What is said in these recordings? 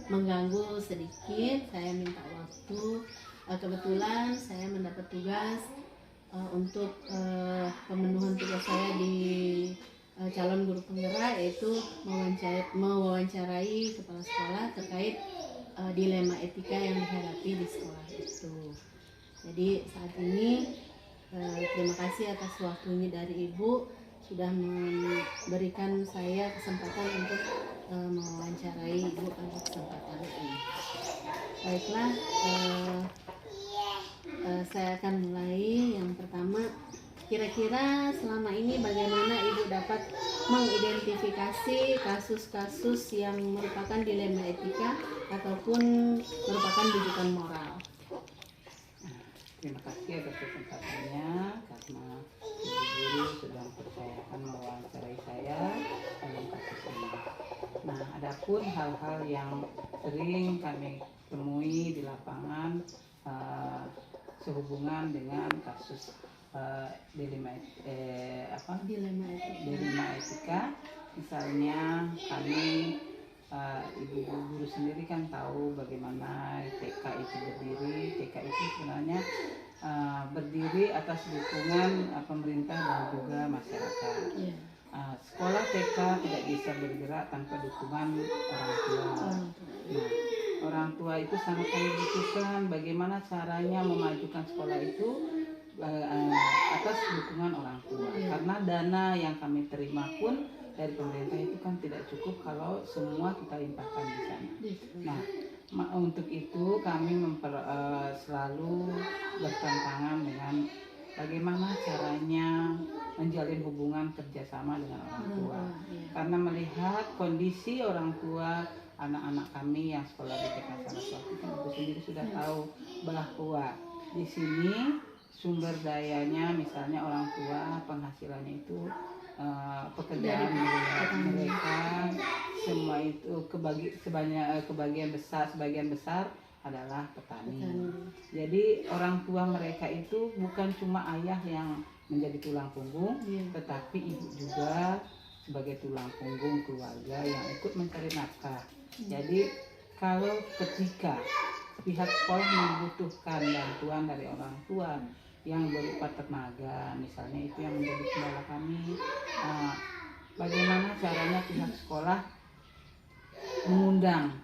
mengganggu sedikit. Saya minta waktu. Kebetulan saya mendapat tugas untuk pemenuhan tugas saya di calon guru penggerak, yaitu mewawancarai kepala sekolah terkait dilema etika yang dihadapi di sekolah itu. Jadi saat ini terima kasih atas waktunya dari Ibu sudah memberikan saya kesempatan untuk mewawancarai Ibu pada kesempatan ini. Baiklah, saya akan mulai. Yang pertama, kira-kira selama ini bagaimana Ibu dapat mengidentifikasi kasus-kasus yang merupakan dilema etika ataupun merupakan rujukan moral? Terima kasih atas kesempatannya, karena Ibu Guru sudah mempercayakan mewawancarai saya dalam kasus ini. Nah, adapun hal-hal yang sering kami temui di lapangan sehubungan dengan kasus dilema etika, misalnya kami Ibu Guru sendiri kan tahu bagaimana TK itu berdiri. TK itu sebenarnya berdiri atas dukungan pemerintah dan juga masyarakat. Sekolah TK tidak bisa bergerak tanpa dukungan orang tua. Nah, orang tua itu sangat membutuhkan bagaimana caranya memajukan sekolah itu atas dukungan orang tua. Karena dana yang kami terima pun dari pemerintah itu kan tidak cukup kalau semua kita limpahkan di sana. Nah, untuk itu kami selalu bertentangan dengan bagaimana caranya menjalin hubungan kerjasama dengan orang tua. Karena melihat kondisi orang tua anak-anak kami yang sekolah di TK Saraswati, kan Ibu sendiri sudah tahu bahwa di sini sumber dayanya, misalnya orang tua penghasilannya itu pekerjaan mereka semua itu sebagian besar adalah petani. Jadi orang tua mereka itu bukan cuma ayah yang menjadi tulang punggung, tetapi ibu juga sebagai tulang punggung keluarga yang ikut mencari nafkah. Jadi kalau ketika pihak sekolah membutuhkan bantuan dari orang tua yang berupa tenaga, misalnya itu yang menjadi kendala kami, bagaimana caranya pihak sekolah mengundang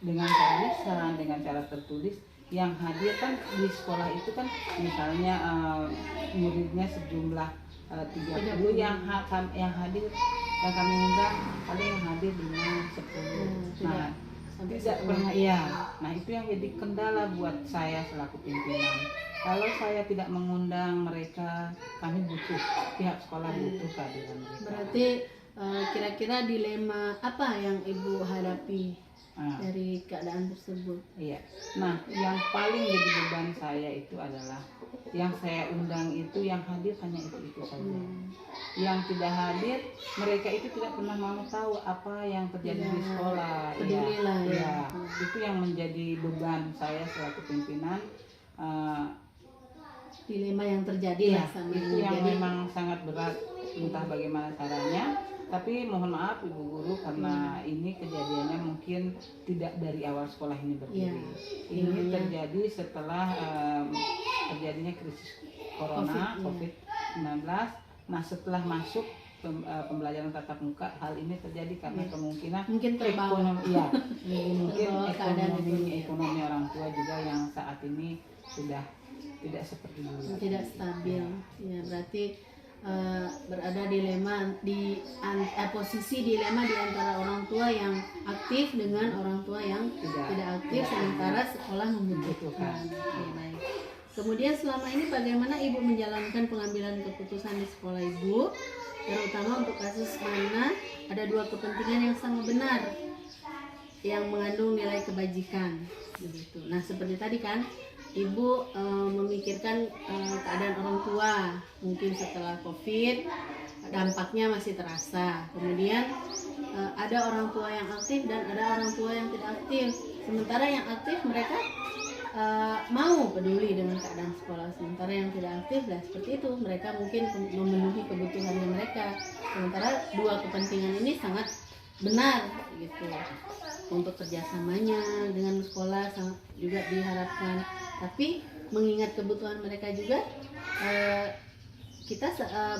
dengan cara lisan, dengan cara tertulis. Yang hadir kan di sekolah itu kan misalnya muridnya sejumlah 30 yang hadir, yang kami undang paling yang hadir 5-10. Nah, tidak pernah Nah, itu yang jadi kendala buat saya selaku pimpinan. Kalau saya tidak mengundang mereka, kami pihak sekolah butuh kehadiran mereka. Berarti kira-kira dilema apa yang Ibu hadapi dari keadaan tersebut? Iya. Nah, yang paling jadi beban saya itu adalah yang saya undang itu yang hadir hanya itu saja. Yang tidak hadir, mereka itu tidak pernah mau tahu apa yang terjadi di sekolah. Pedulilah ya. Itu yang menjadi beban saya selaku pimpinan. Dilema yang terjadi itu yang memang sangat berat, entah bagaimana caranya. Tapi mohon maaf Ibu Guru, karena ini kejadiannya mungkin tidak dari awal sekolah ini berdiri. Ini terjadi setelah terjadinya krisis corona COVID-19. Nah, setelah masuk pembelajaran tatap muka, hal ini terjadi karena kemungkinan ekonomi orang tua juga yang saat ini sudah tidak seperti dulu. Tidak stabil. Ya, berarti berada posisi dilema di antara orang tua yang aktif dengan orang tua yang tidak aktif, sementara sekolah membutuhkan. Baik. Kemudian selama ini bagaimana Ibu menjalankan pengambilan keputusan di sekolah Ibu, terutama untuk kasus mana ada dua kepentingan yang sama benar yang mengandung nilai kebajikan, begitu. Nah, seperti tadi kan Ibu memikirkan keadaan orang tua, mungkin setelah COVID dampaknya masih terasa. Kemudian ada orang tua yang aktif dan ada orang tua yang tidak aktif. Sementara yang aktif mereka mau peduli dengan keadaan sekolah, sementara yang tidak aktif seperti itu, mereka mungkin memenuhi kebutuhannya mereka. Sementara dua kepentingan ini sangat benar gitu. Untuk kerjasamanya dengan sekolah sangat juga diharapkan, tapi mengingat kebutuhan mereka juga kita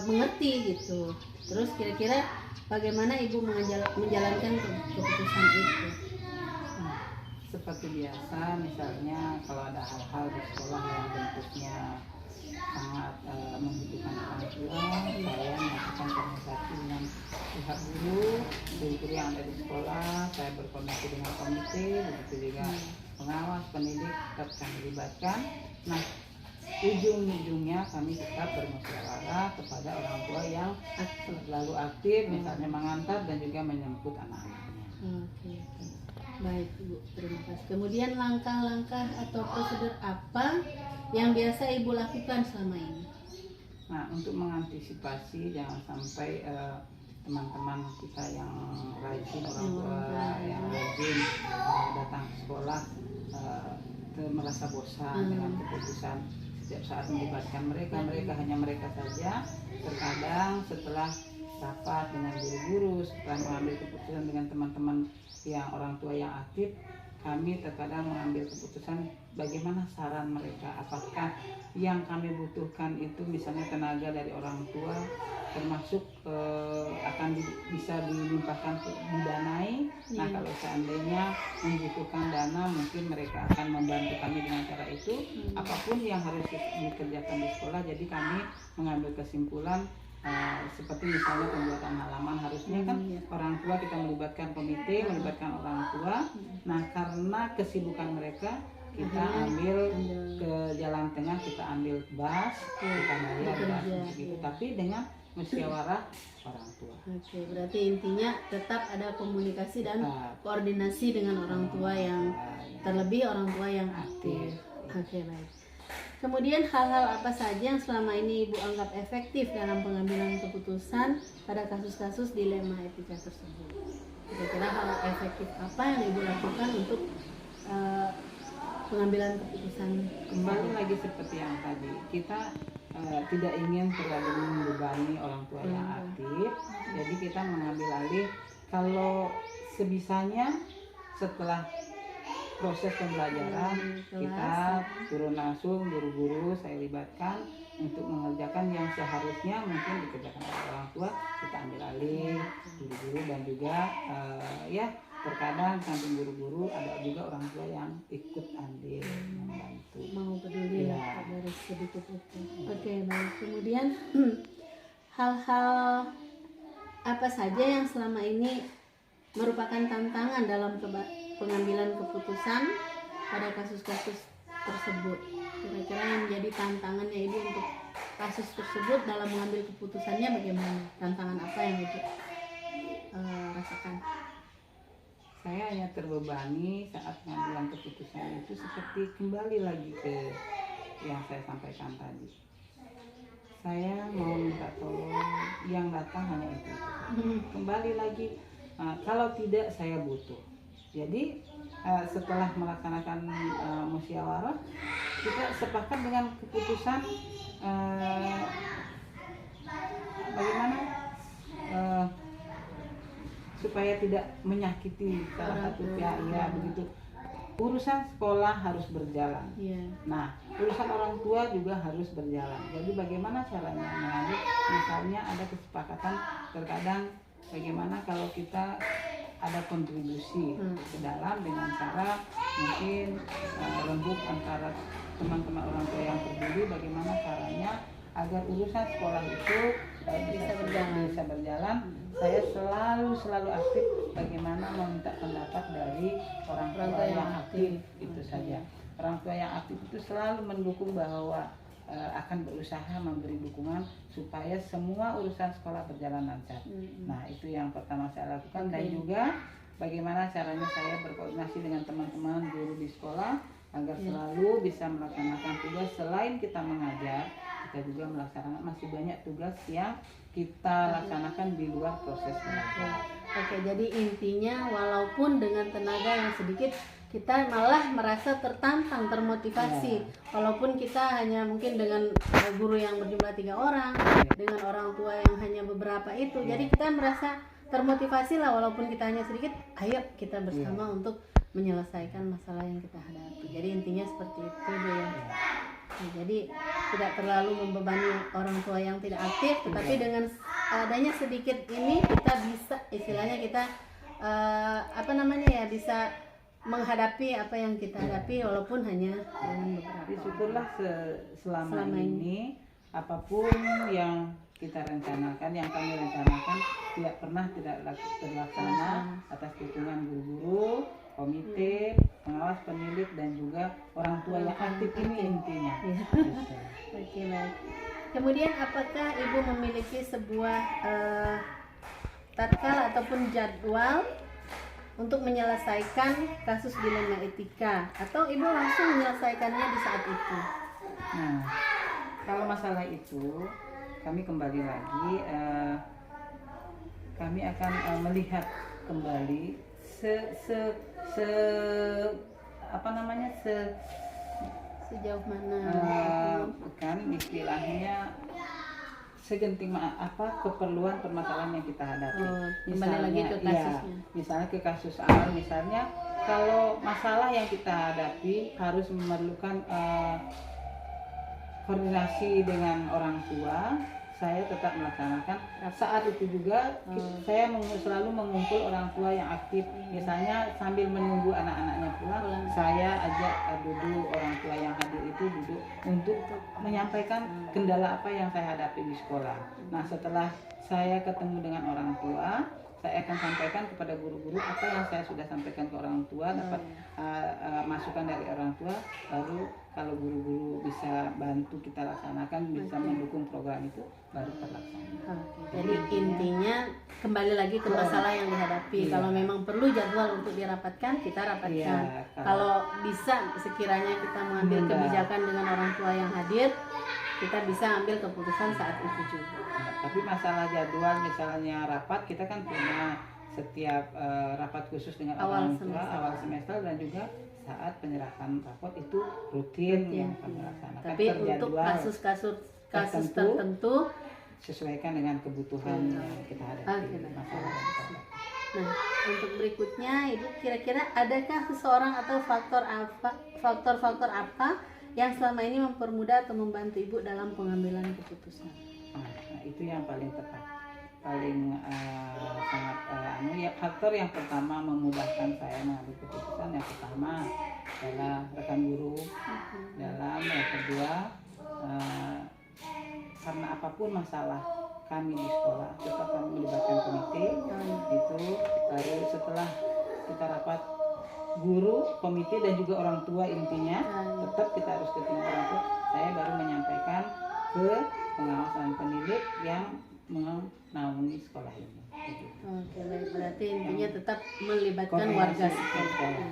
mengerti gitu. Terus kira-kira bagaimana ibu menjalankan keputusan itu? Seperti biasa, misalnya kalau ada hal-hal di sekolah yang bentuknya sangat membutuhkan orang tua, saya melakukan komunikasi dengan pihak guru yang ada di sekolah. Saya berkoordinasi dengan komite, begitu juga pengawas, pendidik tetap kami libatkan. Nah, ujung-ujungnya kami tetap bermusyawarah kepada orang tua yang selalu aktif, misalnya mengantar dan juga menjemput anak-anaknya. Oke. Baik Ibu, terima kasih. Kemudian langkah-langkah atau prosedur apa yang biasa Ibu lakukan selama ini? Nah, untuk mengantisipasi jangan sampai teman-teman kita yang rajin, orang tua yang rajin datang ke sekolah merasa bosan dengan keputusan setiap saat melibatkan mereka hanya mereka saja. Terkadang setelah rapat dengan guru-guru, setelah mengambil keputusan dengan teman-teman yang orang tua yang aktif, kami terkadang mengambil keputusan bagaimana saran mereka, apakah yang kami butuhkan itu misalnya tenaga dari orang tua, termasuk akan bisa dilimpahkan didanai. Nah, kalau seandainya membutuhkan dana, mungkin mereka akan membantu kami dengan cara itu. Apapun yang harus dikerjakan di sekolah, jadi kami mengambil kesimpulan seperti misalnya pembuatan halaman, harusnya kan orang tua kita melibatkan komite, melibatkan orang tua. Nah, karena kesibukan mereka, kita ambil ke jalan tengah, kita ambil bus, kita bayar bus gitu, tapi dengan musyawarah orang tua. Oke, berarti intinya tetap ada komunikasi dan koordinasi dengan orang tua yang terlebih orang tua yang aktif. Oke, baik. Kemudian hal-hal apa saja yang selama ini Ibu anggap efektif dalam pengambilan keputusan pada kasus-kasus dilema etika tersebut? Kira-kira hal efektif apa yang Ibu lakukan untuk pengambilan keputusan? Kembali lagi seperti yang tadi, kita tidak ingin terlalu membebani orang tua yang aktif, jadi kita mengambil alih kalau sebisanya setelah proses pembelajaran kita turun langsung, guru-guru saya libatkan untuk mengerjakan yang seharusnya mungkin dikerjakan oleh orang tua, kita ambil alih guru-guru, dan juga ya terkadang samping guru-guru ada juga orang tua yang ikut andil membantu, mau peduli lah dari sedikit itu. Oke, baik. Kemudian hal-hal apa saja yang selama ini merupakan tantangan dalam pengambilan keputusan pada kasus-kasus tersebut? Kira-kira yang menjadi tantangannya Ibu untuk kasus tersebut dalam mengambil keputusannya bagaimana? Tantangan apa yang Ibu rasakan? Saya hanya terbebani saat pengambilan keputusan itu, seperti kembali lagi ke yang saya sampaikan tadi. Saya mau minta tolong, yang datang hanya itu. Kembali lagi, kalau tidak saya butuh. Jadi setelah melaksanakan musyawarah, kita sepakat dengan keputusan bagaimana supaya tidak menyakiti salah satu pihak, ya begitu. Urusan sekolah harus berjalan. Nah, urusan orang tua juga harus berjalan. Jadi bagaimana caranya mengambil, misalnya ada kesepakatan, terkadang bagaimana kalau kita ada kontribusi ke dalam dengan cara mungkin lembut antara teman-teman orang tua yang peduli, bagaimana caranya agar urusan sekolah itu bisa berjalan. Saya selalu aktif bagaimana meminta pendapat dari orang tua yang aktif, itu saja. Orang tua yang aktif itu selalu mendukung bahwa akan berusaha memberi dukungan supaya semua urusan sekolah berjalan lancar. Nah, itu yang pertama saya lakukan. Dan juga bagaimana caranya saya berkoordinasi dengan teman-teman guru di sekolah agar selalu bisa melaksanakan tugas. Selain kita mengajar, kita juga melaksanakan masih banyak tugas yang kita laksanakan di luar proses belajar. Oke, jadi intinya walaupun dengan tenaga yang sedikit, kita malah merasa tertantang, termotivasi. Walaupun kita hanya mungkin dengan guru yang berjumlah 3 orang, dengan orang tua yang hanya beberapa itu, jadi kita merasa termotivasi lah, walaupun kita hanya sedikit, ayo kita bersama untuk menyelesaikan masalah yang kita hadapi. Jadi intinya seperti itu Bu ya. Nah, jadi tidak terlalu membebani orang tua yang tidak aktif, tetapi dengan adanya sedikit ini kita bisa istilahnya kita bisa menghadapi apa yang kita hadapi walaupun hanya dengan beberapa. Syukurlah selama ini apapun yang kita rencanakan, yang kami rencanakan tidak pernah tidak terlaksana atas dukungan guru-guru, komite, pengawas, penilik dan juga orang tua yang aktif ini intinya. Oke, baik. Kemudian apakah Ibu memiliki sebuah tatkala ataupun jadwal untuk menyelesaikan kasus dilema etika, atau Ibu langsung menyelesaikannya di saat itu? Nah, kalau masalah itu kami kembali lagi, kami akan melihat kembali sejauh mana bukan istilahnya segenting keperluan permasalahan yang kita hadapi. Kembali lagi ke kasusnya. Misalnya ke kasus awal, misalnya kalau masalah yang kita hadapi harus memerlukan koordinasi dengan orang tua, saya tetap melaksanakan. Saat itu juga saya selalu mengumpul orang tua yang aktif. Misalnya sambil menunggu anak-anaknya pulang, saya ajak duduk orang tua yang hadir itu duduk untuk menyampaikan kendala apa yang saya hadapi di sekolah. Nah, setelah saya ketemu dengan orang tua, saya akan sampaikan kepada guru-guru apa yang saya sudah sampaikan ke orang tua, dapat masukan dari orang tua, baru kalau guru-guru bisa bantu kita laksanakan, bisa mendukung program itu, baru terlaksana. Jadi intinya kembali lagi ke masalah yang dihadapi. Kalau memang perlu jadwal untuk dirapatkan, kita rapatkan. Kalau bisa sekiranya kita mengambil kebijakan dengan orang tua yang hadir, kita bisa ambil keputusan saat itu juga. Tapi masalah jadwal, misalnya rapat, kita kan punya setiap rapat khusus dengan orang tua awal semester dan juga saat penyerahan raport itu rutin yang kami laksanakan. Tapi untuk kasus tertentu sesuaikan dengan kebutuhan yang kita hadapi. Nah, untuk berikutnya Ibu, kira-kira adakah seseorang atau faktor-faktor apa yang selama ini mempermudah atau membantu Ibu dalam pengambilan keputusan? Nah, itu yang paling tepat, paling sangat faktor yang pertama memudahkan saya mengambil keputusan. Yang pertama adalah rekan guru, yang kedua karena apapun masalah kami di sekolah tetap kami melibatkan komite itu. Lalu setelah kita rapat guru, komite dan juga orang tua, intinya tetap kita harus ketemu orang tua, saya baru menyampaikan ke pengawas dan penilik yang menaungi sekolah ini. Oke, baik. Berarti intinya tetap melibatkan warga sekolah.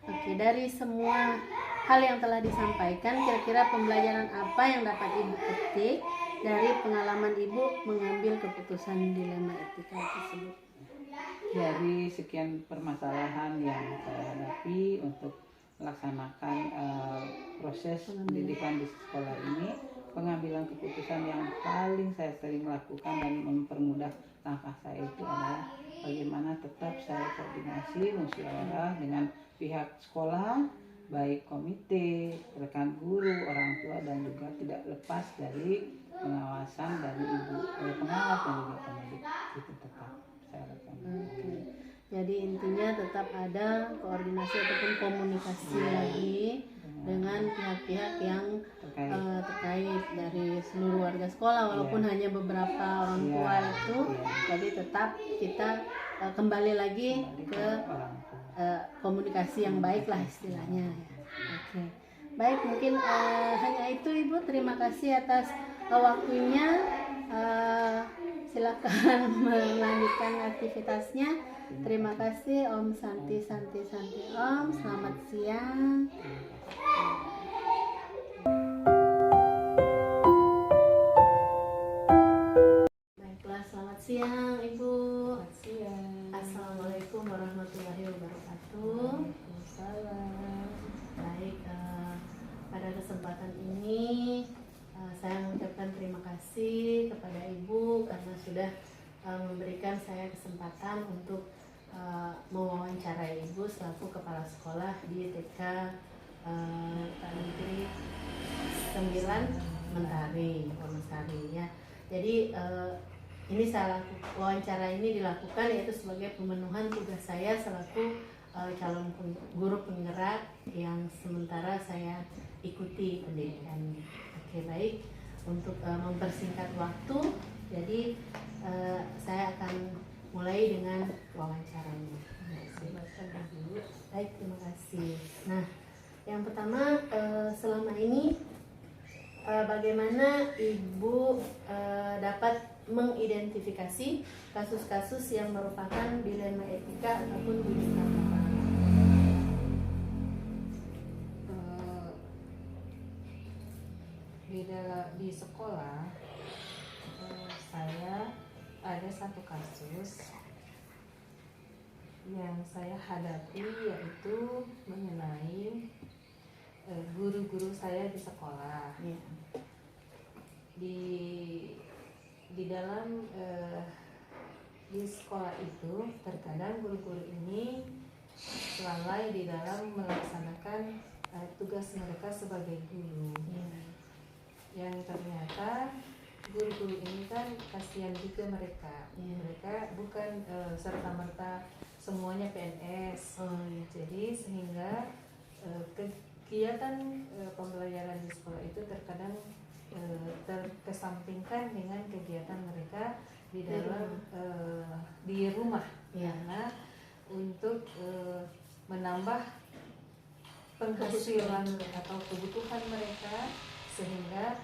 Oke, dari semua hal yang telah disampaikan, kira-kira pembelajaran apa yang dapat Ibu petik dari pengalaman Ibu mengambil keputusan dilema etika tersebut? Dari sekian permasalahan yang saya hadapi untuk melaksanakan proses pendidikan di sekolah ini, pengambilan keputusan yang paling saya sering lakukan dan mempermudah langkah saya itu adalah bagaimana tetap saya koordinasi musyawarah dengan pihak sekolah, baik komite, rekan guru, orang tua, dan juga tidak lepas dari pengawasan dari ibu pengawas dan juga penilik. Itu tetap saya lakukan. Jadi intinya tetap ada koordinasi ataupun komunikasi lagi dengan pihak-pihak yang terkait dari seluruh warga sekolah, walaupun hanya beberapa orang tua itu. Jadi tetap kita kembali lagi ke komunikasi yang baik lah istilahnya. Oke. Baik, mungkin hanya itu Ibu. Terima kasih atas waktunya. Silakan melanjutkan aktivitasnya. Terima kasih. Om Santi Santi Santi Om. Selamat siang. Baiklah, selamat siang Ibu. Selamat siang. Assalamualaikum warahmatullahi wabarakatuh. Waalaikumsalam. Baik, pada kesempatan ini saya mengucapkan terima kasih kepada Ibu karena sudah memberikan saya kesempatan untuk mewawancarai Ibu selaku kepala sekolah di TK Negeri 9 Mentari, Wonosari ya. Jadi ini wawancara ini dilakukan yaitu sebagai pemenuhan tugas saya selaku calon guru penggerak yang sementara saya ikuti pendidikannya. Oke, baik. Untuk mempersingkat waktu, jadi saya akan mulai dengan wawancaranya. Baik, terima kasih. Nah, yang pertama, selama ini bagaimana Ibu dapat mengidentifikasi kasus-kasus yang merupakan dilema etika ataupun dilema moral? Di sekolah saya ada satu kasus yang saya hadapi, yaitu mengenai guru-guru saya di sekolah. Ya. Di dalam di sekolah itu terkadang guru-guru ini lalai di dalam melaksanakan tugas mereka sebagai guru. Yang ternyata guru-guru ini kan kasihan juga mereka. Mereka bukan serta-merta semuanya PNS. Jadi sehingga kegiatan pembelajaran di sekolah itu terkadang terkesampingkan dengan kegiatan mereka di dalam di rumah, karena untuk menambah penghasilan atau kebutuhan mereka, sehingga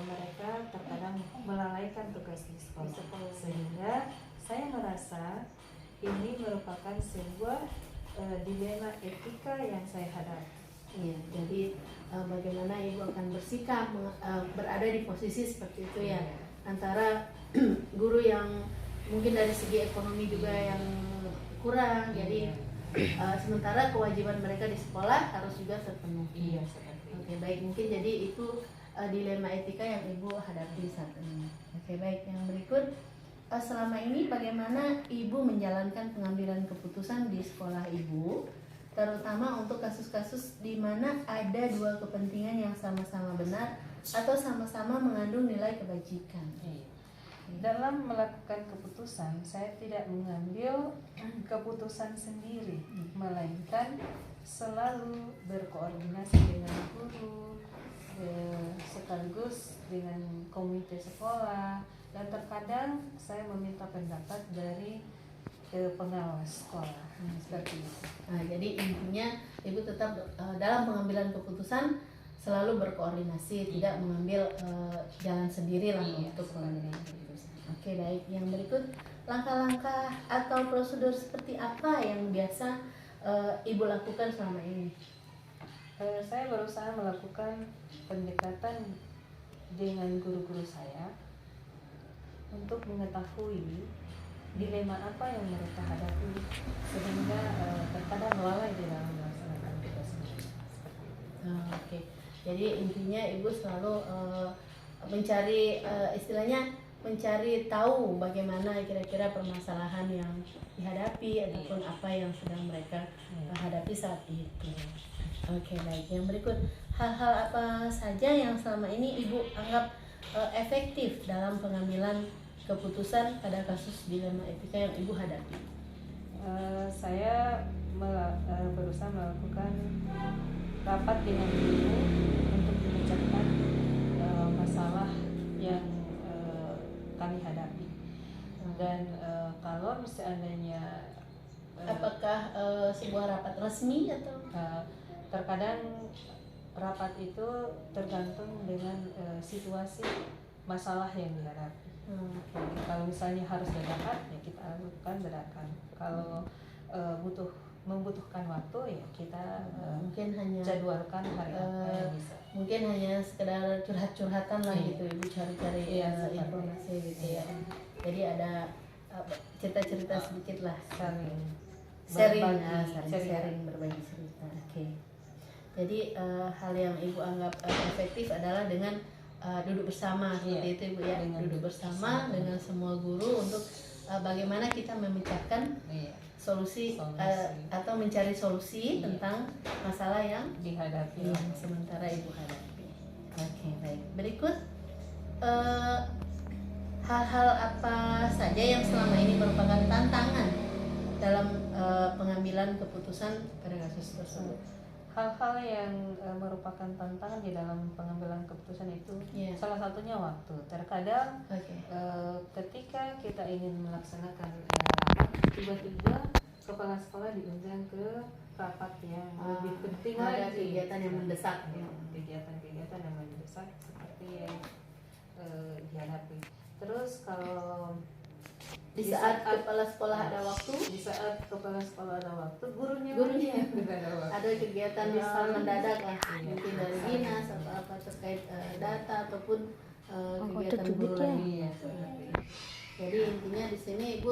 mereka terkadang melalaikan tugas di sekolah. Sehingga saya merasa ini merupakan sebuah dilema etika yang saya hadapi. Iya, jadi bagaimana Ibu akan bersikap berada di posisi seperti itu ya, antara guru yang mungkin dari segi ekonomi juga yang kurang, jadi sementara kewajiban mereka di sekolah harus juga terpenuhi. Oke, baik, mungkin jadi itu dilema etika yang Ibu hadapi saat ini. Oke, baik, yang berikut, selama ini bagaimana Ibu menjalankan pengambilan keputusan di sekolah Ibu, terutama untuk kasus-kasus di mana ada dua kepentingan yang sama-sama benar atau sama-sama mengandung nilai kebajikan. Dalam melakukan keputusan, saya tidak mengambil keputusan sendiri, melainkan selalu berkoordinasi dengan guru, sekaligus dengan komite sekolah, dan terkadang saya meminta pendapat dari pengawas sekolah, seperti itu. Nah, jadi intinya Ibu tetap dalam pengambilan keputusan selalu berkoordinasi, tidak mengambil jalan sendiri lah untuk pengambilan keputusan. Oke, baik. Yang berikut, langkah-langkah atau prosedur seperti apa yang biasa Ibu lakukan selama ini? Saya berusaha melakukan pendekatan dengan guru-guru saya untuk mengetahui dilema apa yang mereka hadapi, sehingga terkadang lalai di dalam melaksanakan tugas mereka. Oke, jadi intinya Ibu selalu mencari istilahnya mencari tahu bagaimana kira-kira permasalahan yang dihadapi ataupun apa yang sedang mereka hadapi saat itu. Oke, baik. Yang berikut, hal-hal apa saja yang selama ini Ibu anggap efektif dalam pengambilan keputusan pada kasus dilema etika yang Ibu hadapi? Saya berusaha melakukan rapat dengan guru untuk memecahkan masalah yang kami hadapi. Dan kalau seandainya apakah sebuah rapat resmi atau terkadang rapat itu tergantung dengan situasi masalah yang dihadapi. Kalau misalnya harus dadakan, ya kita lakukan dadakan. Kalau membutuhkan waktu, ya kita mungkin hanya jadwalkan hari apa yang bisa. Mungkin hanya sekedar curhat-curhatan lah gitu, Ibu cari-cari informasi gitu ya. Jadi ada cerita-cerita sedikit lah, sharing berbagi cerita. Oke. Jadi hal yang Ibu anggap efektif adalah dengan duduk bersama seperti itu Ibu ya, duduk bersama dengan semua guru untuk bagaimana kita memecahkan solusi atau mencari solusi tentang masalah yang dihadapi sementara Ibu hadapi. Oke, baik. Berikut hal-hal apa saja yang selama ini merupakan tantangan dalam pengambilan keputusan pada kasus tersebut? Hal-hal yang merupakan tantangan di dalam pengambilan keputusan itu salah satunya waktu. Terkadang ketika kita ingin melaksanakan rapat, tiba-tiba kepala sekolah diundang ke rapat yang lebih penting ada lagi, kegiatan yang mendesak, kegiatan yang mendesak seperti yang dihadapi. Terus kalau di saat kepala sekolah ada waktu, gurunya ada kegiatan mendadak lah, mungkin dari dinas atau apa terkait data ataupun kegiatan guru lagi. Jadi intinya di sini Ibu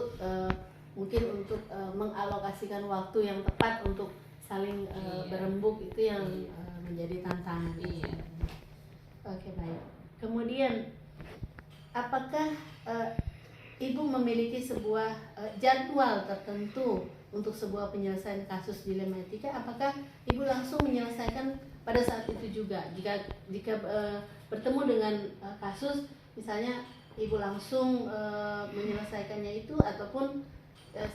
mungkin untuk mengalokasikan waktu yang tepat untuk saling berembuk itu yang menjadi tantangan. Oke, baik. Kemudian apakah Ibu memiliki sebuah jadwal tertentu untuk sebuah penyelesaian kasus dilema etika? Apakah Ibu langsung menyelesaikan pada saat itu juga? Jika bertemu dengan kasus, misalnya Ibu langsung menyelesaikannya itu, ataupun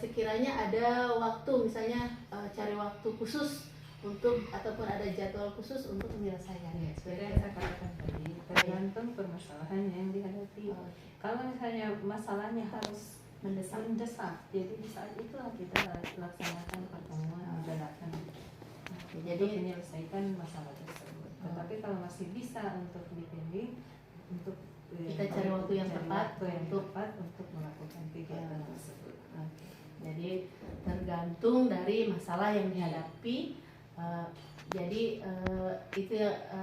sekiranya ada waktu, misalnya cari waktu khusus untuk, ataupun ada jadwal khusus untuk menyelesaikannya. Seperti yang saya katakan tadi, tergantung permasalahan yang dihadapi. Kalau misalnya masalahnya harus mendesak, jadi di saat itulah kita laksanakan pertemuan dadakan jadi menyelesaikan masalah tersebut. Tetapi kalau masih bisa untuk dipending, untuk kita cari waktu yang tepat untuk melakukan kegiatan tersebut. Jadi tergantung dari masalah yang dihadapi. Jadi itu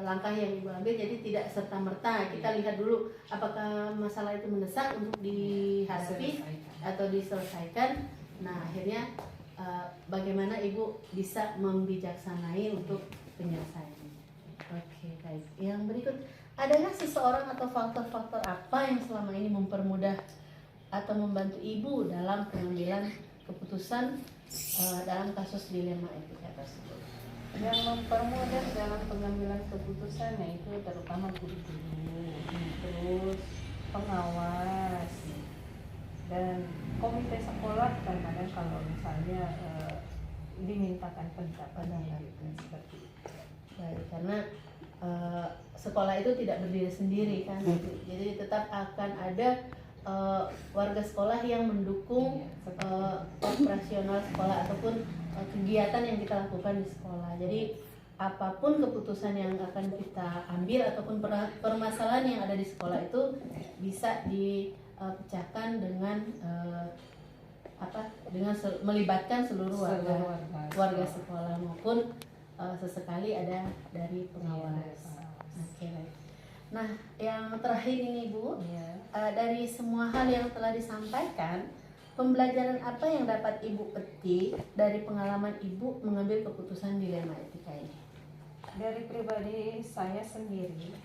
langkah yang Ibu ambil. Jadi tidak serta merta kita lihat dulu apakah masalah itu mendesak untuk dihadapi atau diselesaikan. Nah, akhirnya bagaimana Ibu bisa membijaksanai untuk penyelesaian. Oke, baik. Yang berikut, adakah seseorang atau faktor-faktor apa yang selama ini mempermudah atau membantu Ibu dalam pengambilan keputusan dalam kasus dilema etika tersebut? Yang mempermudah dalam pengambilan keputusan yaitu terutama guru-guru, terus pengawas, dan komite sekolah. Kadang-kadang kalau misalnya dimintakan pendapat seperti itu. Baik, karena sekolah itu tidak berdiri sendiri kan, jadi tetap akan ada warga sekolah yang mendukung operasional sekolah ataupun kegiatan yang kita lakukan di sekolah. Jadi apapun keputusan yang akan kita ambil ataupun permasalahan yang ada di sekolah itu bisa dipecahkan dengan dengan melibatkan seluruh warga sekolah maupun sesekali ada dari pengawas. Oke, baik. Nah, yang terakhir ini Bu, dari semua hal yang telah disampaikan, pembelajaran apa yang dapat Ibu petik dari pengalaman Ibu mengambil keputusan dilema etika ini? Dari pribadi saya sendiri,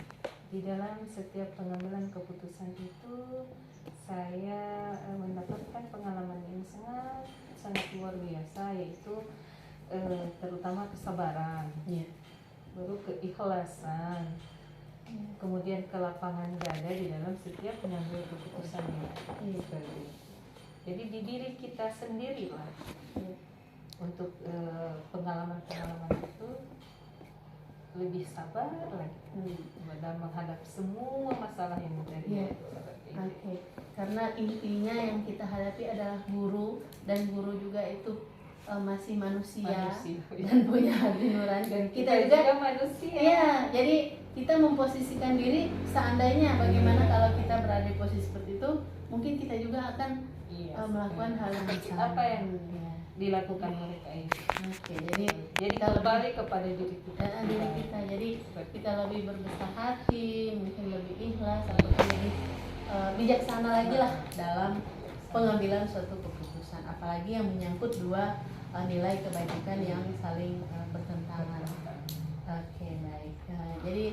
di dalam setiap pengambilan keputusan itu saya mendapatkan pengalaman yang sangat luar biasa, yaitu terutama kesabaran, baru keikhlasan, kemudian kelapangan dada di dalam setiap mengambil keputusan ini. Jadi di diri kita sendiri lah untuk pengalaman-pengalaman itu lebih sabar lagi dalam menghadapi semua masalah yang terjadi. Karena intinya yang kita hadapi adalah guru, dan guru juga itu masih manusia dan punya hati nurani, dan kita juga manusia. Iya, jadi kita memposisikan diri seandainya bagaimana kalau kita berada di posisi seperti itu, mungkin kita juga akan melakukan hal yang sama. Apa yang dilakukan mereka ini? Jadi kalau kembali kepada diri kita. Jadi kita lebih berbesar hati, mungkin lebih ikhlas, atau lebih bijaksana lagi lah dalam pengambilan suatu keputusan, apalagi yang menyangkut dua nilai kebajikan yang saling bertentangan. Oke, baik. Jadi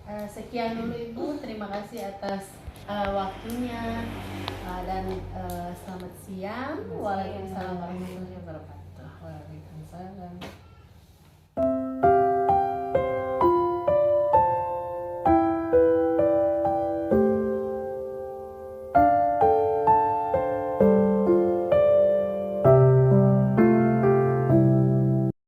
Sekian dulu Ibu, terima kasih atas waktunya dan selamat siang. Waalaikumsalam warahmatullahi wabarakatuh. Waalaikumsalam.